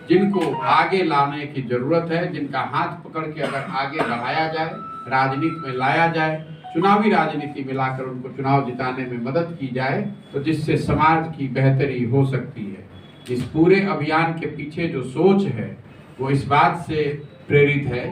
जिनको आगे लाने की जरूरत है, जिनका हाथ पकड़ के अगर आगे बढ़ाया जाए, राजनीति में लाया जाए, चुनावी राजनीति में लाकर उनको चुनाव जिताने में मदद की जाए, तो जिससे समाज की बेहतरी हो सकती है। इस पूरे अभियान के पीछे जो सोच है वो इस बात से प्रेरित है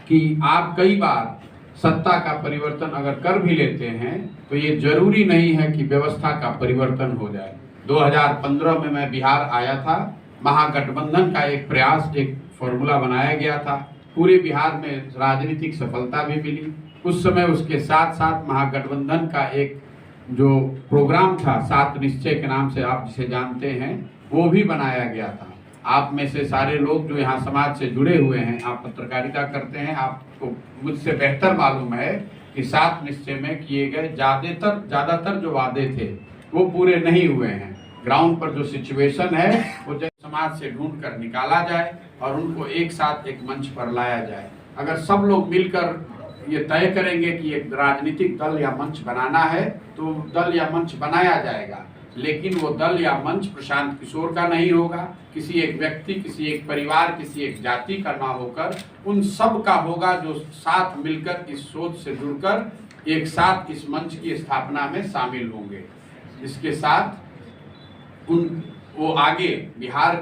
कि आप कई बार सत्ता का परिवर्तन अगर कर भी लेते हैं तो ये जरूरी नहीं है कि व्यवस्था का परिवर्तन हो जाए। 2015 में मैं बिहार आया था, महागठबंधन का एक प्रयास, एक फॉर्मूला बनाया गया था, पूरे बिहार में राजनीतिक सफलता भी मिली। उस समय उसके साथ साथ महागठबंधन का एक जो प्रोग्राम था 7 निश्चय के नाम से आप जिसे जानते हैं, वो भी बनाया गया था। आप में से सारे लोग जो यहाँ समाज से जुड़े हुए हैं, आप पत्रकारिता करते हैं, आपको मुझसे बेहतर मालूम है कि 7 निश्चय में किए गए ज़्यादातर जो वादे थे वो पूरे नहीं हुए हैं। ग्राउंड पर जो सिचुएशन है वो समाज से ढूंढ कर निकाला जाए और उनको एक साथ एक मंच पर लाया जाए। अगर सब लोग मिलकर ये तय करेंगे कि एक राजनीतिक दल या मंच बनाना है तो दल या मंच बनाया जाएगा, लेकिन वो दल या मंच प्रशांत किशोर का नहीं होगा, किसी एक व्यक्ति, किसी एक परिवार, किसी एक जाति का ना होकर उन सब का होगा जो साथ मिलकर इस सोच से जुड़कर एक साथ इस मंच की स्थापना में शामिल होंगे। इसके साथ वो आगे बिहार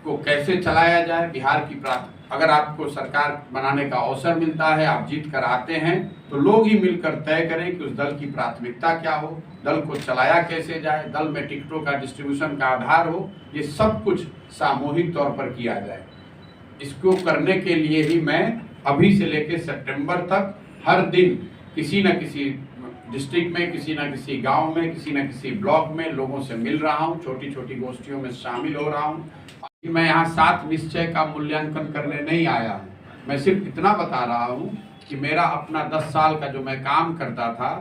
को कैसे चलाया जाए, बिहार की अगर आपको सरकार बनाने का अवसर मिलता है, आप जीत कर आते हैं, तो लोग ही मिलकर तय करें कि उस दल की प्राथमिकता क्या हो, दल को चलाया कैसे जाए, दल में टिकटों का डिस्ट्रीब्यूशन का आधार हो, ये सब कुछ सामूहिक तौर पर किया जाए। इसको करने के लिए ही मैं अभी से लेकर सितंबर तक हर दिन किसी न किसी डिस्ट्रिक्ट में, किसी न किसी गांव में, किसी न किसी ब्लॉक में लोगों से मिल रहा हूं, छोटी छोटी गोष्ठियों में शामिल हो रहा हूं। मैं यहाँ 7 निश्चय का मूल्यांकन करने नहीं आया हूँ, मैं सिर्फ इतना बता रहा हूँ कि मेरा अपना 10 साल का जो मैं काम करता था,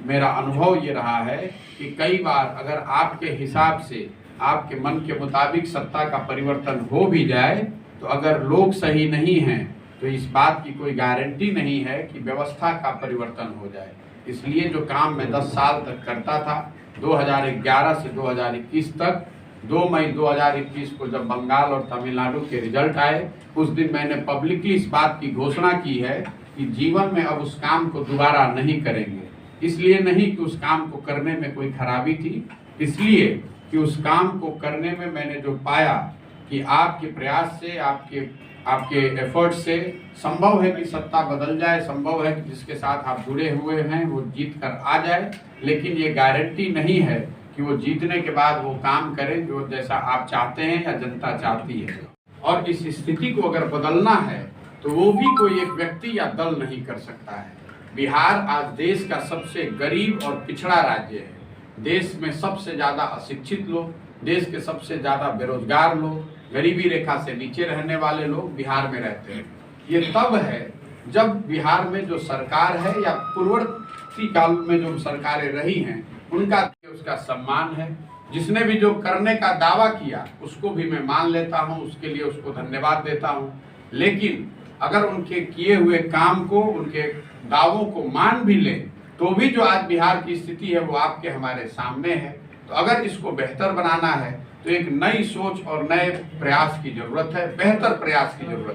मेरा अनुभव ये रहा है कि कई बार अगर आपके हिसाब से, आपके मन के मुताबिक सत्ता का परिवर्तन हो भी जाए, तो अगर लोग सही नहीं हैं तो इस बात की कोई गारंटी नहीं है कि व्यवस्था का परिवर्तन हो जाए। इसलिए जो काम मैं 10 साल तक करता था, 2011 से 2021 तक, 2 मई 2021 को जब बंगाल और तमिलनाडु के रिजल्ट आए, उस दिन मैंने पब्लिकली इस बात की घोषणा की है कि जीवन में अब उस काम को दोबारा नहीं करेंगे। इसलिए नहीं कि उस काम को करने में कोई खराबी थी, इसलिए कि उस काम को करने में मैंने जो पाया कि आपके प्रयास से, आपके एफर्ट से संभव है कि सत्ता बदल जाए, संभव है कि जिसके साथ आप जुड़े हुए हैं वो जीत कर आ जाए, लेकिन ये गारंटी नहीं है कि वो जीतने के बाद वो काम करें जो जैसा आप चाहते हैं या जनता चाहती है। और इस स्थिति को अगर बदलना है तो वो भी कोई एक व्यक्ति या दल नहीं कर सकता है। बिहार आज देश का सबसे गरीब और पिछड़ा राज्य है। देश में सबसे ज़्यादा अशिक्षित लोग, देश के सबसे ज़्यादा बेरोजगार लोग, गरीबी रेखा से नीचे रहने वाले लोग बिहार में रहते हैं। ये तब है जब बिहार में जो सरकार है या पूर्ववर्ती काल में जो सरकारें रही हैं उनका उसका सम्मान है। जिसने भी जो करने का दावा किया उसको भी मैं मान लेता हूं, उसके लिए उसको धन्यवाद देता हूं। लेकिन अगर उनके किए हुए काम को, उनके दावों को मान भी लें तो भी जो आज बिहार की स्थिति है वो आपके हमारे सामने है। तो अगर इसको बेहतर बनाना है तो एक नई सोच और नए प्रयास की जरूरत है, बेहतर प्रयास की जरूरत है।